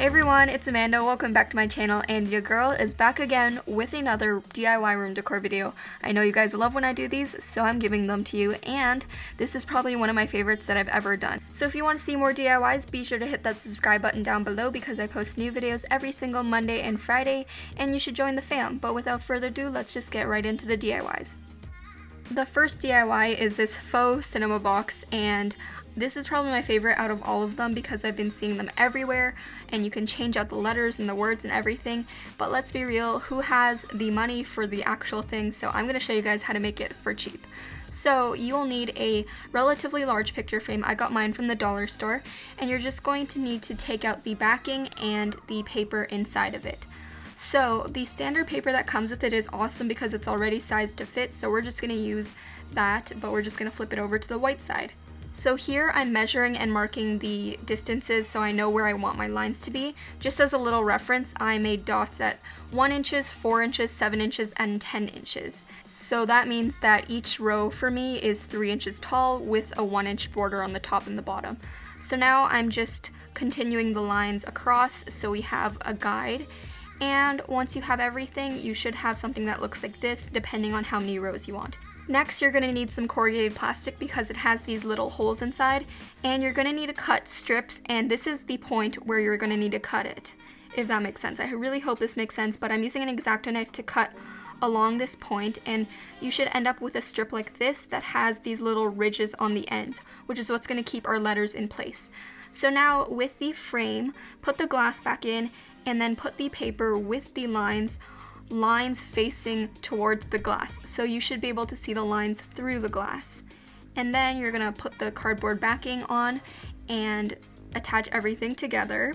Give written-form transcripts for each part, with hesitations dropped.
Hey everyone, it's Amanda. Welcome back to my channel, and your girl is back again with another DIY room decor video. I know you guys love when I do these, so I'm giving them to you, and this is probably one of my favorites that I've ever done. So if you want to see more DIYs, be sure to hit that subscribe button down below because I post new videos every single Monday and Friday, and you should join the fam. But without further ado, let's just get right into the DIYs. The first DIY is this Faux Cinema Box, and this is probably my favorite out of all of them because I've been seeing them everywhere and you can change out the letters and the words and everything. But let's be real, who has the money for the actual thing? So I'm going to show you guys how to make it for cheap. So you will need a relatively large picture frame. I got mine from the dollar store, and you're just going to need to take out the backing and the paper inside of it. So the standard paper that comes with it is awesome because it's already sized to fit, so we're just going to use that, but we're just going to flip it over to the white side. So here I'm measuring and marking the distances so I know where I want my lines to be. Just as a little reference, I made dots at 1 inch, 4 inches, 7 inches, and 10 inches. So that means that each row for me is 3 inches tall with a 1 inch border on the top and the bottom. So now I'm just continuing the lines across so we have a guide. And once you have everything, you should have something that looks like this depending on how many rows you want. Next, you're going to need some corrugated plastic because it has these little holes inside, and you're going to need to cut strips, and this is the point where you're going to need to cut it, if that makes sense. I really hope this makes sense, but I'm using an X-Acto knife to cut along this point, and you should end up with a strip like this that has these little ridges on the ends, which is what's going to keep our letters in place. So now with the frame, put the glass back in, and then put the paper with the lines facing towards the glass. So you should be able to see the lines through the glass. And then you're gonna put the cardboard backing on and attach everything together.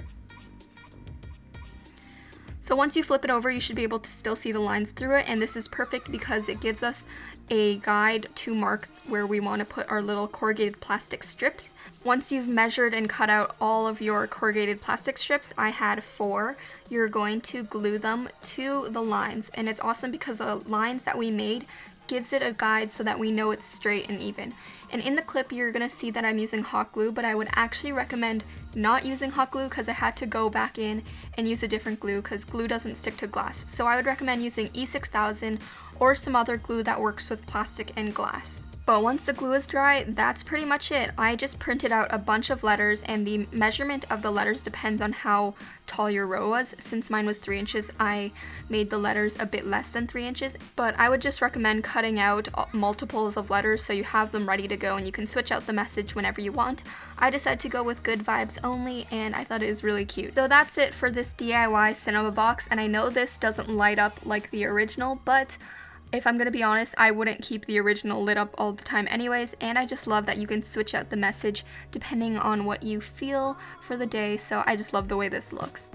So once you flip it over, you should be able to still see the lines through it, and this is perfect because it gives us a guide to mark where we want to put our little corrugated plastic strips. Once you've measured and cut out all of your corrugated plastic strips, I had 4, you're going to glue them to the lines, and it's awesome because the lines that we made gives it a guide so that we know it's straight and even. And in the clip you're gonna see that I'm using hot glue, but I would actually recommend not using hot glue because I had to go back in and use a different glue because glue doesn't stick to glass. So I would recommend using E6000 or some other glue that works with plastic and glass. But once the glue is dry, that's pretty much it. I just printed out a bunch of letters, and the measurement of the letters depends on how tall your row was. Since mine was 3 inches, I made the letters a bit less than 3 inches, but I would just recommend cutting out multiples of letters so you have them ready to go and you can switch out the message whenever you want. I decided to go with good vibes only, and I thought it was really cute. So that's it for this DIY cinema box, and I know this doesn't light up like the original, but if I'm gonna be honest, I wouldn't keep the original lit up all the time anyways, and I just love that you can switch out the message depending on what you feel for the day, so I just love the way this looks.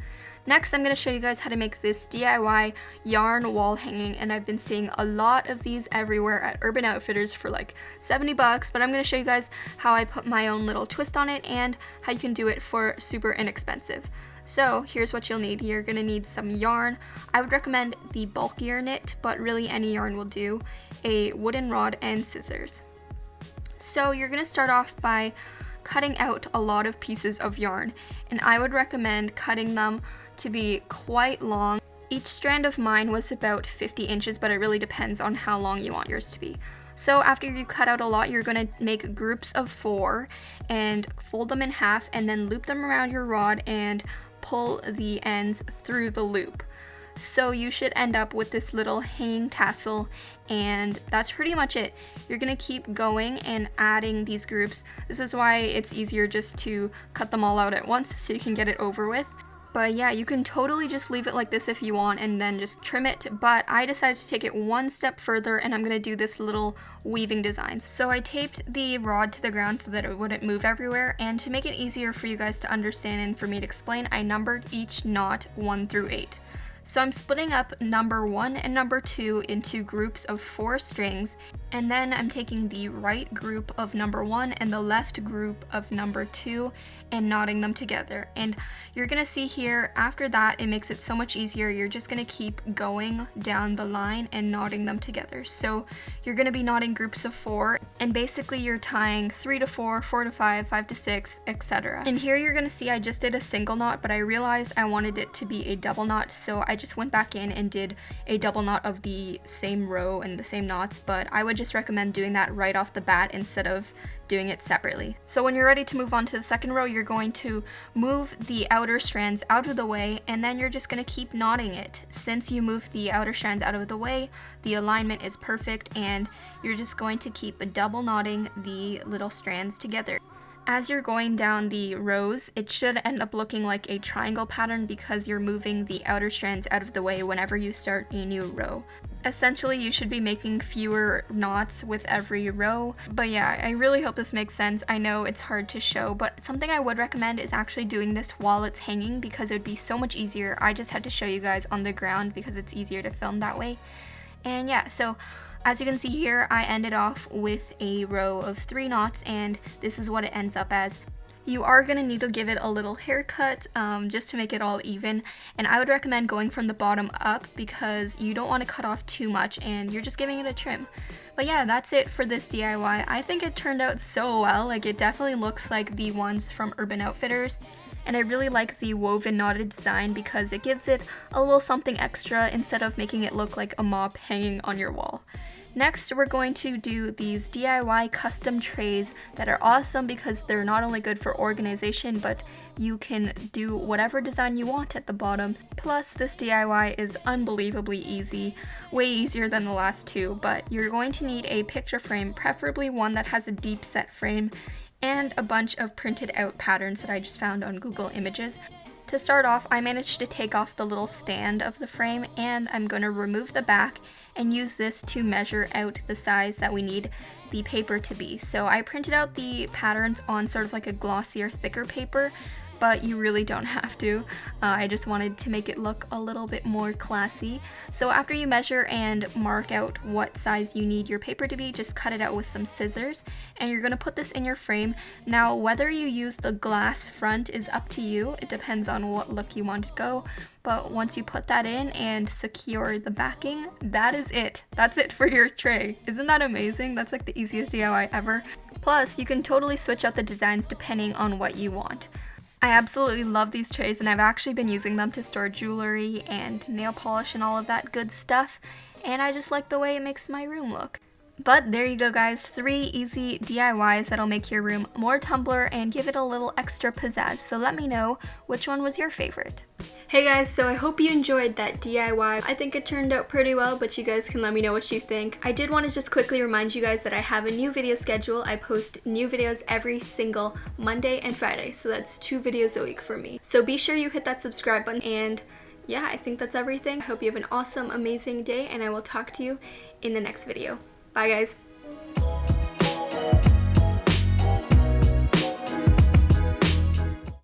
Next, I'm gonna show you guys how to make this DIY yarn wall hanging, and I've been seeing a lot of these everywhere at Urban Outfitters for like 70 bucks, but I'm gonna show you guys how I put my own little twist on it and how you can do it for super inexpensive. So here's what you'll need. You're gonna need some yarn. I would recommend the bulkier knit, but really any yarn will do, a wooden rod, and scissors. So you're gonna start off by cutting out a lot of pieces of yarn, and I would recommend cutting them to be quite long. Each strand of mine was about 50 inches, but it really depends on how long you want yours to be. So after you cut out a lot, you're going to make groups of 4 and fold them in half and then loop them around your rod and pull the ends through the loop. So you should end up with this little hanging tassel, and that's pretty much it. You're gonna keep going and adding these groups. This is why it's easier just to cut them all out at once so you can get it over with. But yeah, you can totally just leave it like this if you want and then just trim it, but I decided to take it one step further and I'm gonna do this little weaving design. So I taped the rod to the ground so that it wouldn't move everywhere, and to make it easier for you guys to understand and for me to explain, I numbered each knot 1 through 8. So I'm splitting up number 1 and number 2 into groups of 4 strings, and then I'm taking the right group of number 1 and the left group of number 2, and knotting them together. And you're gonna see here, after that, it makes it so much easier. You're just gonna keep going down the line and knotting them together. So you're gonna be knotting groups of 4, and basically you're tying 3 to 4, 4 to 5, 5 to 6, etc. And here you're gonna see I just did a single knot, but I realized I wanted it to be a double knot, so I just went back in and did a double knot of the same row and the same knots, but I would just recommend doing that right off the bat instead of doing it separately. So when you're ready to move on to the second row, you're going to move the outer strands out of the way, and then you're just going to keep knotting it. Since you moved the outer strands out of the way, the alignment is perfect, and you're just going to keep double knotting the little strands together. As you're going down the rows, it should end up looking like a triangle pattern because you're moving the outer strands out of the way whenever you start a new row. Essentially, you should be making fewer knots with every row. But yeah, I really hope this makes sense. I know it's hard to show, but something I would recommend is actually doing this while it's hanging because it would be so much easier. I just had to show you guys on the ground because it's easier to film that way. And yeah, so as you can see here, I ended off with a row of 3 knots, and this is what it ends up as. You are going to need to give it a little haircut just to make it all even, and I would recommend going from the bottom up because you don't want to cut off too much and you're just giving it a trim. But yeah, that's it for this DIY. I think it turned out so well. Like, it definitely looks like the ones from Urban Outfitters. And I really like the woven knotted design because it gives it a little something extra instead of making it look like a mop hanging on your wall. Next, we're going to do these DIY custom trays that are awesome because they're not only good for organization, but you can do whatever design you want at the bottom. Plus, this DIY is unbelievably easy, way easier than the last 2, but you're going to need a picture frame, preferably one that has a deep set frame, and a bunch of printed out patterns that I just found on Google Images. To start off, I managed to take off the little stand of the frame, and I'm going to remove the back and use this to measure out the size that we need the paper to be. So I printed out the patterns on sort of like a glossier, thicker paper, but you really don't have to. I just wanted to make it look a little bit more classy. So after you measure and mark out what size you need your paper to be, just cut it out with some scissors, and you're gonna put this in your frame. Now, whether you use the glass front is up to you. It depends on what look you want to go. But once you put that in and secure the backing, that is it. That's it for your tray. Isn't that amazing? That's like the easiest DIY ever. Plus, you can totally switch out the designs depending on what you want. I absolutely love these trays, and I've actually been using them to store jewelry and nail polish and all of that good stuff, and I just like the way it makes my room look. But there you go, guys, 3 easy DIYs that'll make your room more Tumblr and give it a little extra pizzazz, so let me know which one was your favorite. Hey guys, so I hope you enjoyed that DIY. I think it turned out pretty well, but you guys can let me know what you think. I did want to just quickly remind you guys that I have a new video schedule. I post new videos every single Monday and Friday, so that's 2 videos a week for me. So be sure you hit that subscribe button, and yeah, I think that's everything. I hope you have an awesome, amazing day, and I will talk to you in the next video. Bye guys.